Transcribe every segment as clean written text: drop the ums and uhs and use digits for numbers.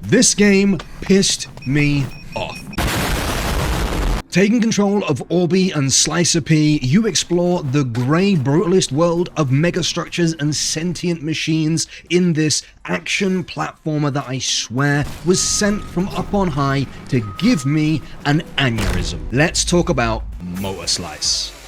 This game pissed me off. Taking control of Orby and Slicer P, you explore the grey brutalist world of megastructures and sentient machines in this action platformer that I swear was sent from up on high to give me an aneurysm. Let's talk about MOTORSLICE.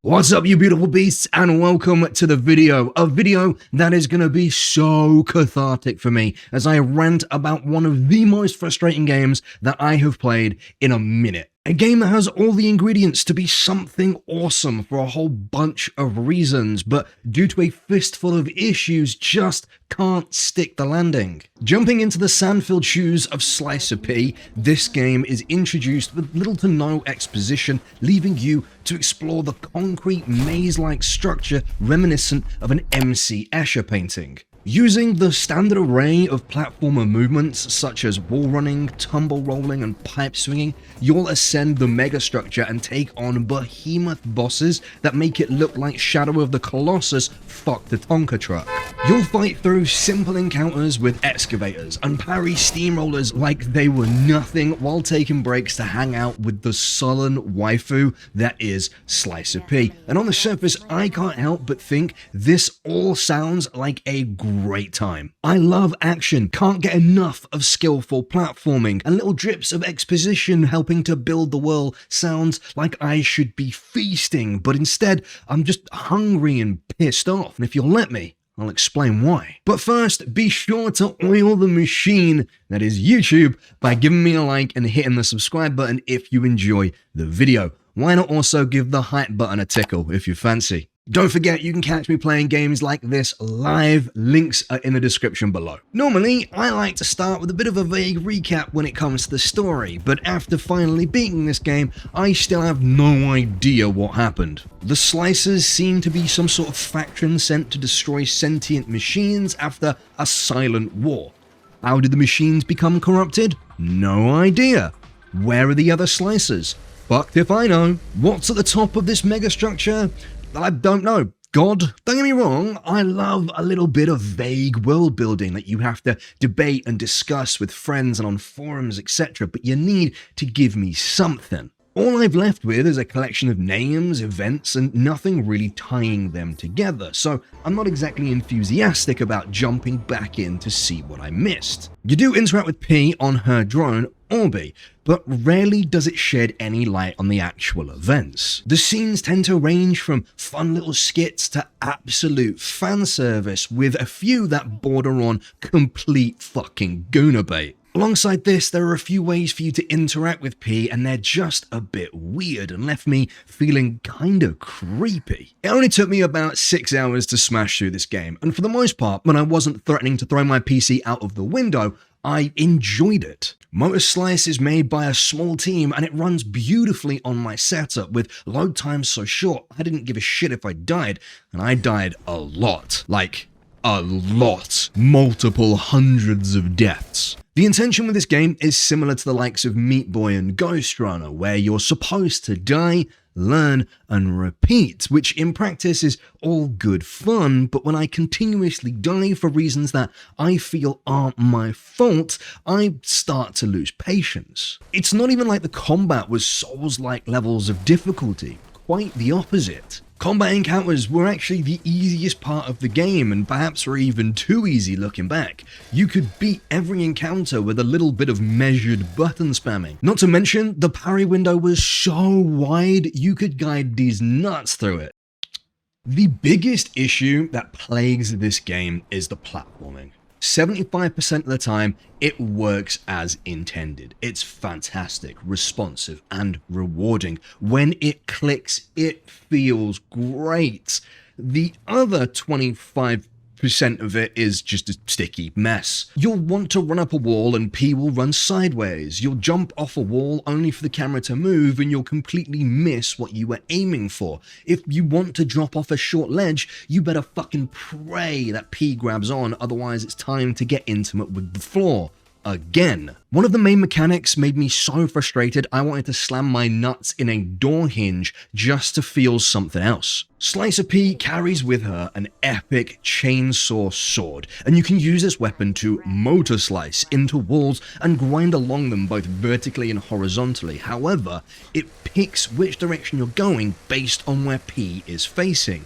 What's up, you beautiful beasts, and welcome to the video. A video that is going to be so cathartic for me as I rant about one of the most frustrating games that I have played in a minute. A game that has all the ingredients to be something awesome for a whole bunch of reasons, but due to a fistful of issues, just can't stick the landing. Jumping into the sand-filled shoes of Slicer P, this game is introduced with little to no exposition, leaving you to explore the concrete maze-like structure reminiscent of an M.C. Escher painting. Using the standard array of platformer movements such as wall running, tumble rolling, and pipe swinging, you'll ascend the megastructure and take on behemoth bosses that make it look like Shadow of the Colossus fuck the Tonka truck. You'll fight through simple encounters with excavators and parry steamrollers like they were nothing while taking breaks to hang out with the sullen waifu that is Slicer P. And on the surface, I can't help but think this all sounds like a great time. I love action, can't get enough of skillful platforming, and little drips of exposition helping to build the world sounds like I should be feasting, but instead I'm just hungry and pissed off, and if you'll let me, I'll explain why. But first, be sure to oil the machine that is YouTube by giving me a like and hitting the subscribe button if you enjoy the video. Why not also give the hype button a tickle if you fancy? Don't forget, you can catch me playing games like this live, links are in the description below. Normally, I like to start with a bit of a vague recap when it comes to the story, but after finally beating this game, I still have no idea what happened. The Slicers seem to be some sort of faction sent to destroy sentient machines after a silent war. How did the machines become corrupted? No idea. Where are the other Slicers? Fucked if I know. What's at the top of this megastructure? I don't know. God, don't get me wrong, I love a little bit of vague world building that you have to debate and discuss with friends and on forums, etc., but you need to give me something. All I've left with is a collection of names, events, and nothing really tying them together, so I'm not exactly enthusiastic about jumping back in to see what I missed. You do interact with P on her drone, Orby, but rarely does it shed any light on the actual events. The scenes tend to range from fun little skits to absolute fan service, with a few that border on complete fucking gooner bait. Alongside this, there are a few ways for you to interact with P, and they're just a bit weird and left me feeling kinda creepy. It only took me about 6 hours to smash through this game, and for the most part, when I wasn't threatening to throw my PC out of the window, I enjoyed it. MOTORSLICE is made by a small team and it runs beautifully on my setup with load times so short I didn't give a shit if I died, and I died a lot. Like, a lot. Multiple hundreds of deaths. The intention with this game is similar to the likes of Meat Boy and Ghost Runner, where you're supposed to die, learn, and repeat, which in practice is all good fun, but when I continuously die for reasons that I feel aren't my fault, I start to lose patience. It's not even like the combat was Souls-like levels of difficulty, quite the opposite. Combat encounters were actually the easiest part of the game, and perhaps were even too easy looking back. You could beat every encounter with a little bit of measured button spamming. Not to mention, the parry window was so wide, you could guide these nuts through it. The biggest issue that plagues this game is the platforming. 75% of the time, it works as intended. It's fantastic, responsive, and rewarding. When it clicks, it feels great. The other 25% of it is just a sticky mess. You'll want to run up a wall and P will run sideways. You'll jump off a wall only for the camera to move and you'll completely miss what you were aiming for. If you want to drop off a short ledge, you better fucking pray that P grabs on, otherwise it's time to get intimate with the floor. again. One of the main mechanics made me so frustrated I wanted to slam my nuts in a door hinge just to feel something else. Slicer P carries with her an epic chainsaw sword, and you can use this weapon to motor slice into walls and grind along them both vertically and horizontally. However, it picks which direction you're going based on where P is facing.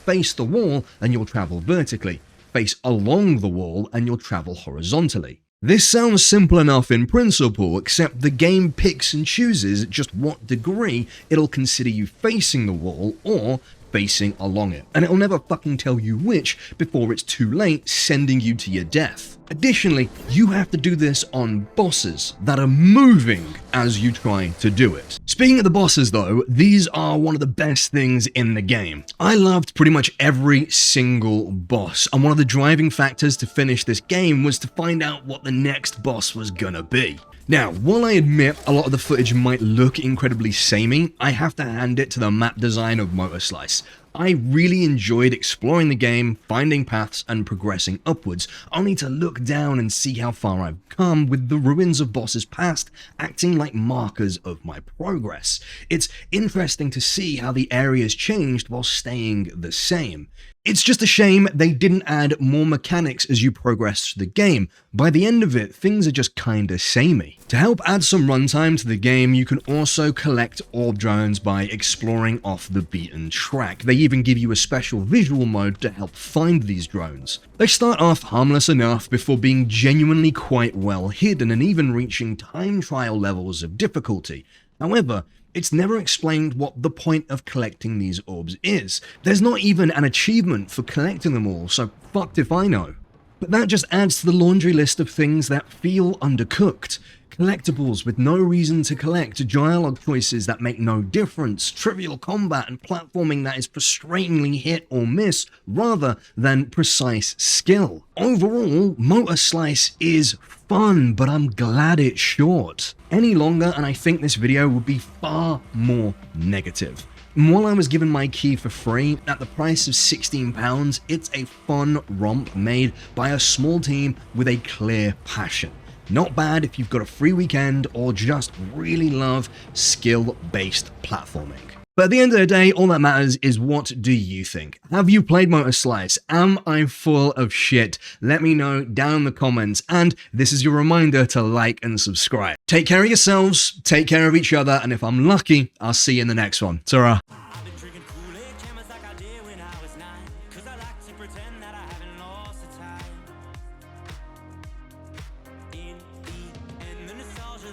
Face the wall and you'll travel vertically. Face along the wall and you'll travel horizontally. This sounds simple enough in principle, except the game picks and chooses just what degree it'll consider you facing the wall or facing along it, and it'll never fucking tell you which before it's too late, sending you to your death. Additionally, you have to do this on bosses that are moving as you try to do it. Speaking of the bosses though, these are one of the best things in the game. I loved pretty much every single boss, and one of the driving factors to finish this game was to find out what the next boss was gonna be. Now, while I admit a lot of the footage might look incredibly samey, I have to hand it to the map design of MOTORSLICE. I really enjoyed exploring the game, finding paths and progressing upwards, only to look down and see how far I've come, with the ruins of bosses past acting like markers of my progress. It's interesting to see how the area's changed while staying the same. It's just a shame they didn't add more mechanics as you progress through the game. By the end of it, things are just kinda samey. To help add some runtime to the game, you can also collect orb drones by exploring off the beaten track. They even give you a special visual mode to help find these drones. They start off harmless enough before being genuinely quite well hidden and even reaching time trial levels of difficulty. However, it's never explained what the point of collecting these orbs is. There's not even an achievement for collecting them all, so fucked if I know. But that just adds to the laundry list of things that feel undercooked. Collectibles with no reason to collect, dialogue choices that make no difference, trivial combat and platforming that is frustratingly hit or miss rather than precise skill. Overall, MOTORSLICE is fun, but I'm glad it's short. Any longer and I think this video would be far more negative. And while I was given my key for free, at the price of £16, it's a fun romp made by a small team with a clear passion. Not bad if you've got a free weekend or just really love skill-based platforming. But at the end of the day, all that matters is what do you think? Have you played MOTORSLICE? Am I full of shit? Let me know down in the comments, and this is your reminder to like and subscribe. Take care of yourselves, take care of each other, and if I'm lucky, I'll see you in the next one. Ta-ra.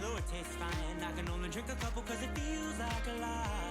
Though it tastes fine, I can only drink a couple cause it feels like a lie.